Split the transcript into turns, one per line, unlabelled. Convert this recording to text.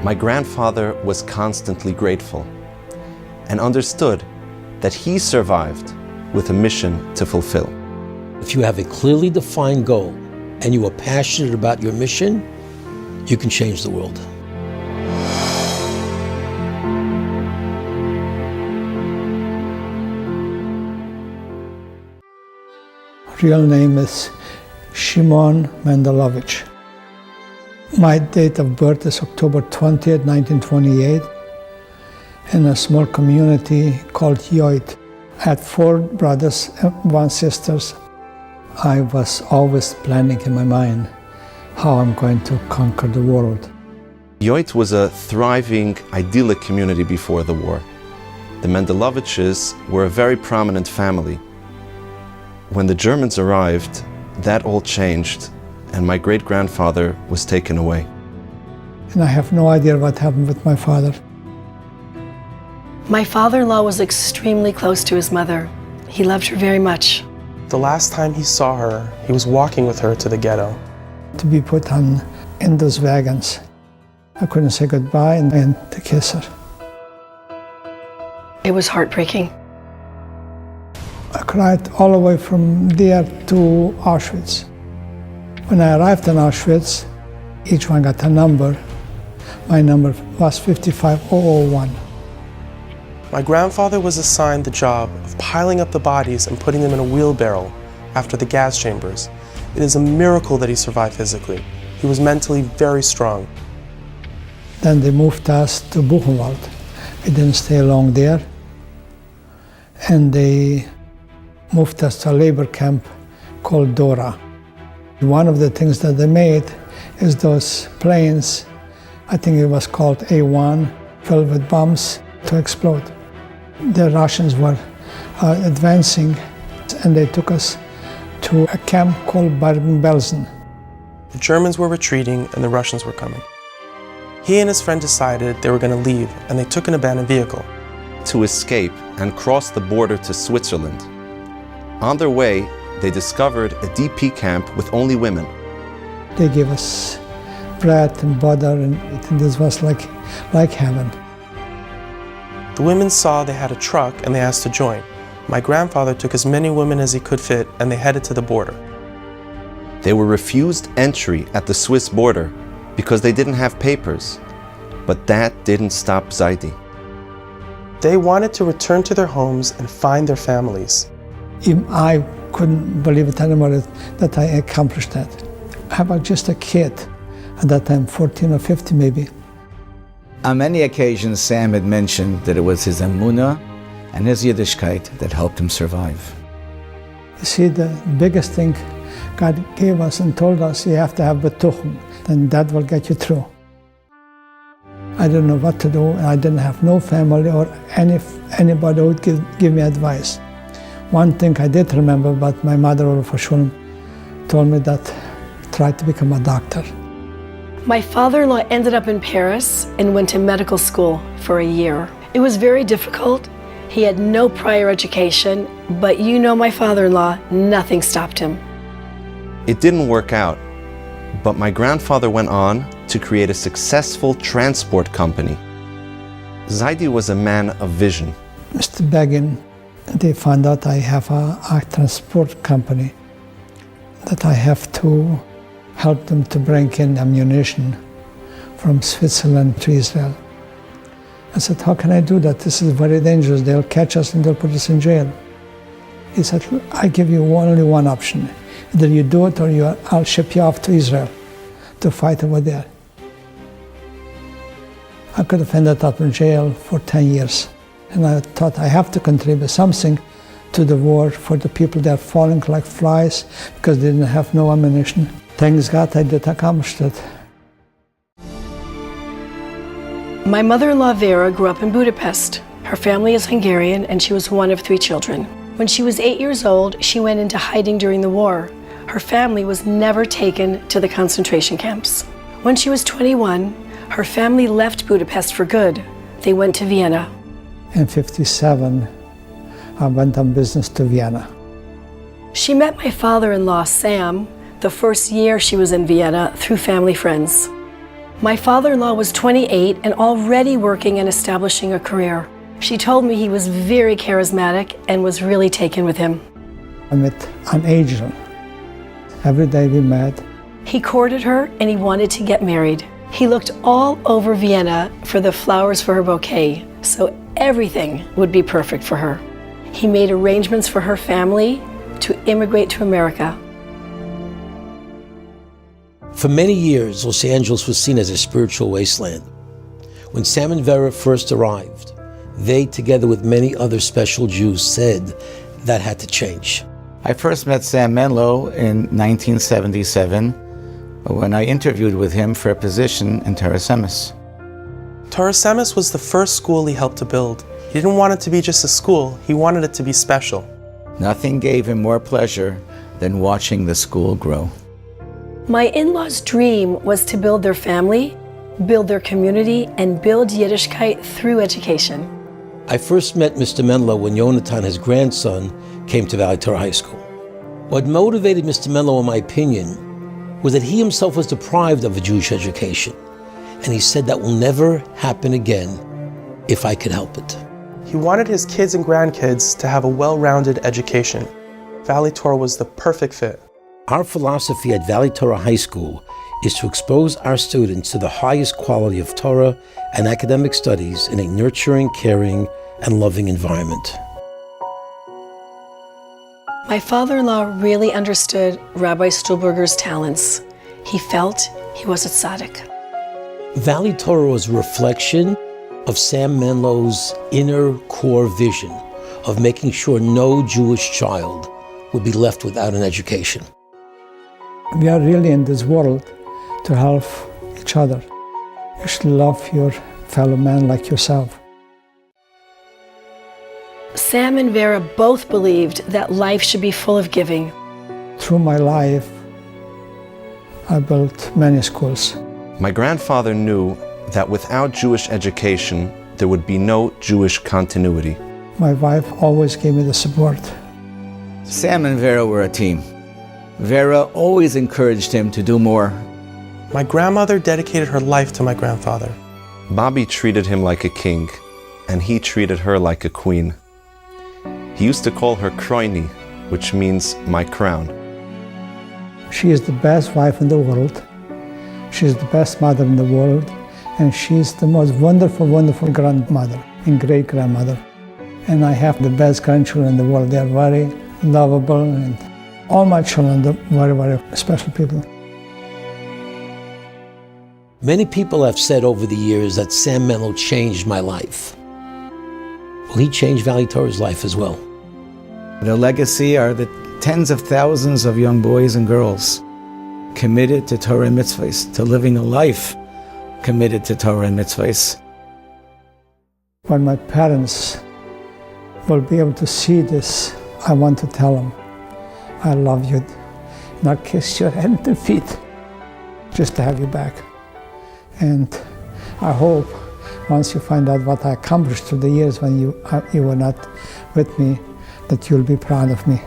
My grandfather was constantly grateful and understood that he survived with a mission to fulfill.
If you have a clearly defined goal and you are passionate about your mission, you can change the world.
Real name is Shimon Mendelovich. My date of birth is October 20th, 1928, in a small community called Yoit. I had 4 brothers and 1 sister. I was always planning in my mind how I'm going to conquer the world.
Yoit was a thriving, idyllic community before the war. The Mendeloviches were a very prominent family. When the Germans arrived, that all changed, and my great-grandfather was taken away.
And I have no idea what happened with my father.
My father-in-law was extremely close to his mother. He loved her very much.
The last time he saw her, he was walking with her to the ghetto.
To be put in those wagons. I couldn't say goodbye and to kiss her.
It was heartbreaking.
I cried all the way from there to Auschwitz. When I arrived in Auschwitz, each one got a number. My number was 55001.
My grandfather was assigned the job of piling up the bodies and putting them in a wheelbarrow after the gas chambers. It is a miracle that he survived physically. He was mentally very strong.
Then they moved us to Buchenwald. We didn't stay long there. And they moved us to a labor camp called Torah. One of the things that they made is those planes, I think it was called A1, filled with bombs to explode. The Russians were advancing, and they took us to a camp called Bergen-Belsen.
The Germans were retreating and the Russians were coming. He and his friend decided they were going to leave, and they took an abandoned vehicle
To escape and cross the border to Switzerland. On their way, they discovered a DP camp with only women.
They gave us bread and butter, and this was like heaven.
The women saw they had a truck and they asked to join. My grandfather took as many women as he could fit and they headed to the border.
They were refused entry at the Swiss border because they didn't have papers, but that didn't stop Zaidi.
They wanted to return to their homes and find their families.
Even I couldn't believe it anymore that I accomplished that. I was just a kid, at that time 14 or 15 maybe.
On many occasions, Sam had mentioned that it was his emunah and his Yiddishkeit that helped him survive.
You see, the biggest thing God gave us and told us, you have to have betuchim, then that will get you through. I didn't know what to do, and I didn't have no family or anybody who would give me advice. One thing I did remember, but my mother, for sure, told me that try to become a doctor.
My father-in-law ended up in Paris and went to medical school for a year. It was very difficult. He had no prior education, but you know my father-in-law, nothing stopped him.
It didn't work out, but my grandfather went on to create a successful transport company. Zaidi was a man of vision.
Mr. Begin, they found out I have a transport company, that I have to help them to bring in ammunition from Switzerland to Israel. I said, how can I do that? This is very dangerous. They'll catch us and they'll put us in jail. He said, I give you only one option. Either you do it or I'll ship you off to Israel to fight over there. I could have ended up in jail for 10 years. And I thought I have to contribute something to the war for the people that are falling like flies because they didn't have no ammunition. Thanks God I did accomplish it.
My mother-in-law Vera grew up in Budapest. Her family is Hungarian and she was one of 3 children. When she was 8 years old, she went into hiding during the war. Her family was never taken to the concentration camps. When she was 21, her family left Budapest for good. They went to Vienna.
In '57, I went on business to Vienna.
She met my father-in-law, Sam, the first year she was in Vienna through family friends. My father-in-law was 28 and already working and establishing a career. She told me he was very charismatic and was really taken with him.
I met an angel. Every day we met.
He courted her and he wanted to get married. He looked all over Vienna for the flowers for her bouquet, so everything would be perfect for her. He made arrangements for her family to immigrate to America.
For many years, Los Angeles was seen as a spiritual wasteland. When Sam and Vera first arrived, they, together with many other special Jews, said that had to change.
I first met Sam Menlo in 1977 when I interviewed with him for a position in Torah.
Torah was the first school he helped to build. He didn't want it to be just a school, he wanted it to be special.
Nothing gave him more pleasure than watching the school grow.
My in-laws' dream was to build their family, build their community, and build Yiddishkeit through education.
I first met Mr. Menlo when Yonatan, his grandson, came to Valley Torah High School. What motivated Mr. Menlo, in my opinion, was that he himself was deprived of a Jewish education. And he said that will never happen again if I could help it.
He wanted his kids and grandkids to have a well-rounded education. Valley Torah was the perfect fit.
Our philosophy at Valley Torah High School is to expose our students to the highest quality of Torah and academic studies in a nurturing, caring, and loving environment.
My father-in-law really understood Rabbi Stuhlberger's talents. He felt he was a tzaddik.
Valley Torah was a reflection of Sam Menlo's inner core vision of making sure no Jewish child would be left without an education.
We are really in this world to help each other. You should love your fellow man like yourself.
Sam and Vera both believed that life should be full of giving.
Through my life, I built many schools.
My grandfather knew that without Jewish education, there would be no Jewish continuity.
My wife always gave me the support.
Sam and Vera were a team. Vera always encouraged him to do more.
My grandmother dedicated her life to my grandfather.
Bobby treated him like a king, and he treated her like a queen. He used to call her Kroini, which means my crown.
She is the best wife in the world. She is the best mother in the world. And she's the most wonderful, wonderful grandmother and great-grandmother. And I have the best grandchildren in the world. They are very lovable, and all my children are very, very special people.
Many people have said over the years that Sam Menlo changed my life. Well, he changed Valley Torah's life as well.
The legacy are the tens of thousands of young boys and girls committed to Torah and mitzvahs, to living a life committed to Torah and mitzvahs.
When my parents will be able to see this, I want to tell them, I love you. Not kiss your hand and feet, just to have you back. And I hope once you find out what I accomplished through the years when you were not with me, that you'll be proud of me.